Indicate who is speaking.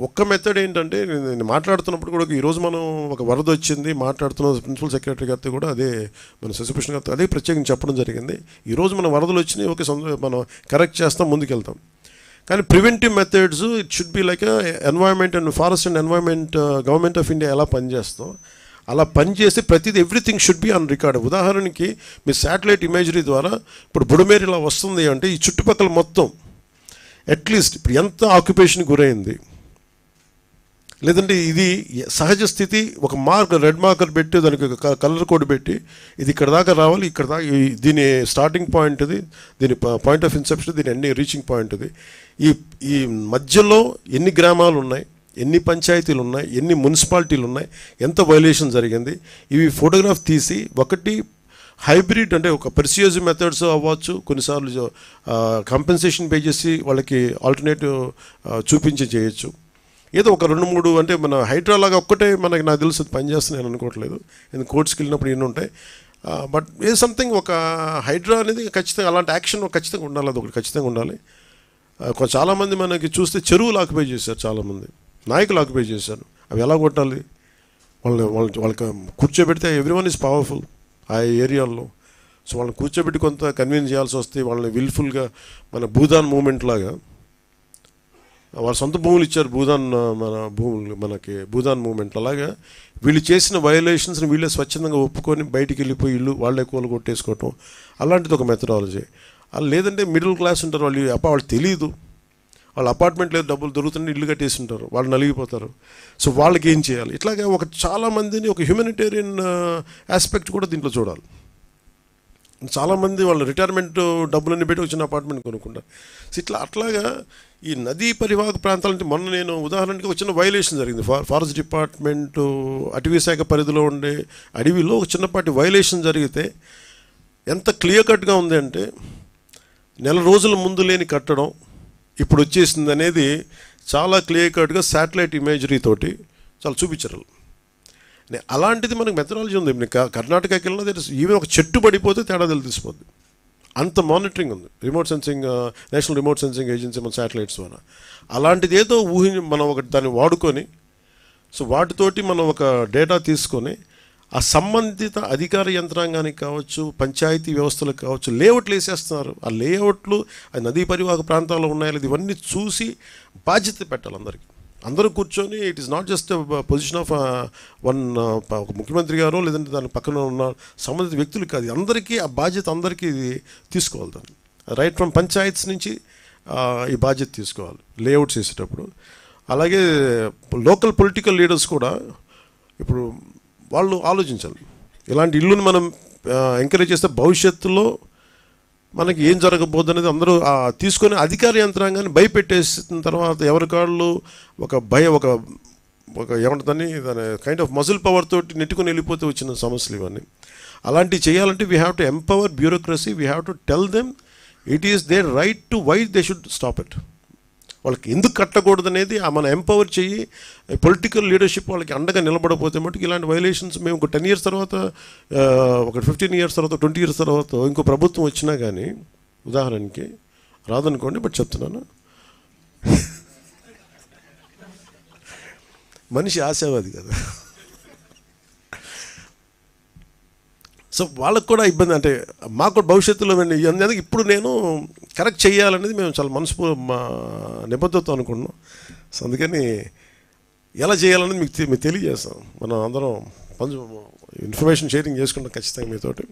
Speaker 1: ఒక్క మెథడ్ ఏంటంటే నేను మాట్లాడుతున్నప్పుడు కూడా ఈరోజు మనం ఒక వరద వచ్చింది మాట్లాడుతున్న ప్రిన్సిపల్ సెక్రటరీ గారితో కూడా అదే మన శశిభూషణ్ గారితో అదే ప్రత్యేకంగా చెప్పడం జరిగింది. ఈరోజు మన వరదలు వచ్చినాయి, ఓకే మనం కరెక్ట్ చేస్తాం, ముందుకెళ్తాం. కానీ preventive methods it should be like environment and forest and environment government of India ఎలా పనిచేస్తాం అలా పనిచేసి ప్రతిదీ everything should be on record. ఉదాహరణకి మీ శాటిలైట్ ఇమేజరీ ద్వారా ఇప్పుడు బుడమేరు ఇలా వస్తుంది అంటే ఈ చుట్టుపక్కల మొత్తం అట్లీస్ట్ ఇప్పుడు ఎంత ఆక్యుపేషన్ గురైంది, లేదంటే ఇది సహజ స్థితి ఒక రెడ్ మార్కర్ పెట్టి దానికి కలర్ కోడ్ పెట్టి ఇది ఇక్కడ దాకా రావాలి, ఇక్కడ దాకా దీని స్టార్టింగ్ పాయింట్ ఇది, దీని పాయింట్ ఆఫ్ ఇన్సెప్షన్, దీని ఎన్ని రీచింగ్ పాయింట్ ఇది, ఈ మధ్యలో ఎన్ని గ్రామాలు ఉన్నాయి, ఎన్ని పంచాయతీలు ఉన్నాయి, ఎన్ని మున్సిపాలిటీలు ఉన్నాయి, ఎంత వైలేషన్ జరిగింది, ఇవి ఫోటోగ్రాఫ్ తీసి ఒకటి హైబ్రిడ్ అంటే ఒక పర్సియస్ మెథడ్స్ అవ్వచ్చు, కొన్నిసార్లు కంపెన్సేషన్ పే చేసి వాళ్ళకి ఆల్టర్నేటివ్ చూపించి చేయొచ్చు. ఏదో ఒక 2-3 అంటే మన హైడ్రాలాగా ఒక్కటే మనకి నాకు తెలుసు పనిచేస్తుంది నేను అనుకోవట్లేదు, ఎందుకు కోర్ట్స్కి వెళ్ళినప్పుడు ఎన్ని ఉంటాయి. బట్ ఏ సంథింగ్ ఒక హైడ్రా అనేది ఖచ్చితంగా అలాంటి యాక్షన్ ఖచ్చితంగా ఉండాలి, అది ఒకటి ఖచ్చితంగా ఉండాలి. చాలామంది మనకి చూస్తే చెరువులు ఆక్యుపై చేశారు, చాలామంది నాయకులు ఆక్యుపై చేశారు. అవి ఎలా కొట్టాలి, వాళ్ళకి కూర్చోబెడితే ఎవ్రీవన్ ఈజ్ పవర్ఫుల్ ఆ ఏరియాల్లో. సో వాళ్ళని కూర్చోబెట్టి కొంత కన్విన్స్ చేయాల్సి వస్తే వాళ్ళని విల్ఫుల్గా మన భూదాన్ మూమెంట్ లాగా వాళ్ళ సొంత భూములు ఇచ్చారు, మన భూములు మనకి భూదాన్ మూమెంట్. అలాగా వీళ్ళు చేసిన వయలేషన్స్ని వీళ్ళే స్వచ్ఛందంగా ఒప్పుకొని బయటికి వెళ్ళిపోయి ఇల్లు వాళ్ళే కూలు కొట్టేసుకోవటం, అలాంటిది ఒక మెథడాలజీ. లేదంటే మిడిల్ క్లాస్ ఉంటారు, వాళ్ళు తెలియదు, వాళ్ళ అపార్ట్మెంట్ లేదు, డబ్బులు దొరుకుతుంటే ఇల్లు కట్టేసి ఉంటారు, వాళ్ళు నలిగిపోతారు. సో వాళ్ళకి ఏం చేయాలి, ఇట్లాగే చాలామందిని ఒక హ్యూమనిటేరియన్ ఆస్పెక్ట్ కూడా దీంట్లో చూడాలి. చాలామంది వాళ్ళు రిటైర్మెంట్ డబ్బులన్నీ పెట్టి వచ్చిన అపార్ట్మెంట్ కొనుక్కుంటారు. సో అట్లాగా ఈ నదీ పరివాహక ప్రాంతాలంటే మొన్న నేను ఉదాహరణకి వచ్చిన వైలేషన్ జరిగింది. ఫారెస్ట్ డిపార్ట్మెంటు అటవీ శాఖ పరిధిలో ఉండే అడవిలో ఒక చిన్నపాటి వైలేషన్ జరిగితే ఎంత క్లియర్ కట్గా ఉంది అంటే నెల రోజుల ముందు లేని కట్టడం ఇప్పుడు వచ్చేసింది అనేది చాలా క్లియర్ కట్గా శాటిలైట్ ఇమేజరీ తోటి చాలా చూపించారు. అలాంటిది మనకు మెథడాలజీ ఉంది. కర్ణాటకకి వెళ్ళినా ఈవెన్ ఒక చెట్టు పడిపోతే తేడా తెలిసిపోద్ది, అంత మానిటరింగ్ ఉంది. Remote sensing, national remote sensing agency మన శాటిలైట్స్ ద్వారా. అలాంటిది ఏదో మనం దాన్ని వాడుకొని సో వాటితోటి మనం ఒక డేటా తీసుకొని ఆ సంబంధిత అధికార యంత్రాంగానికి కావచ్చు, పంచాయతీ వ్యవస్థలకు కావచ్చు, లేఅవుట్లు వేసేస్తున్నారు. ఆ లేఅవుట్లు అది నదీ పరివాహక ప్రాంతాల్లో ఉన్నాయో లేదు ఇవన్నీ చూసి బాధ్యత పెట్టాలి అందరికీ. అందరూ కూర్చొని it is not just position of ఒక ముఖ్యమంత్రి గారు లేదంటే దాని పక్కన ఉన్న సంబంధిత వ్యక్తులు కాదు, అందరికీ ఆ బాధ్యత అందరికీ ఇది తీసుకోవాలి. దాన్ని రైట్ ఫ్రమ్ పంచాయత్స్ నుంచి ఈ బాధ్యత తీసుకోవాలి లేఅవుట్స్ వేసేటప్పుడు. అలాగే లోకల్ పొలిటికల్ లీడర్స్ కూడా ఇప్పుడు వాళ్ళు ఆలోచించాలి. ఇలాంటి ఇల్లుని మనం ఎంకరేజ్ చేస్తే భవిష్యత్తులో మనకి ఏం జరగబోద్దు అనేది అందరూ తీసుకొని అధికార యంత్రాంగాన్ని భయపెట్టేసిన తర్వాత ఎవరికాళ్ళు ఒక ఏమంటుందని దాని కైండ్ ఆఫ్ మజిల్ పవర్ తోటి నెట్టుకుని వెళ్ళిపోతే వచ్చిన సమస్యలు ఇవన్నీ. అలాంటివి చేయాలంటే we have to empower bureaucracy, we have to tell them it is their right to why they should stop it. వాళ్ళకి ఎందుకు కట్టకూడదు అనేది మనం ఎంపవర్ చెయ్యి. పొలిటికల్ లీడర్షిప్ వాళ్ళకి అండగా నిలబడకపోతే మటుకు ఇలాంటి వైలేషన్స్ మేము ఒక 10 years తర్వాత, ఒక 15 years తర్వాత, 20 years తర్వాత ఇంకో ప్రభుత్వం వచ్చినా కానీ ఉదాహరణకి రాదనుకోండి, బట్ చెప్తున్నాను మనిషి ఆశావాది కదా. సో వాళ్ళకు కూడా ఇబ్బంది, అంటే మాకు కూడా భవిష్యత్తులో అందుకే ఇప్పుడు నేను కరెక్ట్ చేయాలనేది మేము చాలా నిబద్ధతతో అనుకుంటున్నాం. సో అందుకని ఎలా చేయాలనేది మీకు తెలియజేస్తాం. మనం అందరం ఇన్ఫర్మేషన్ షేరింగ్ చేసుకుంటాం ఖచ్చితంగా మీతోటి.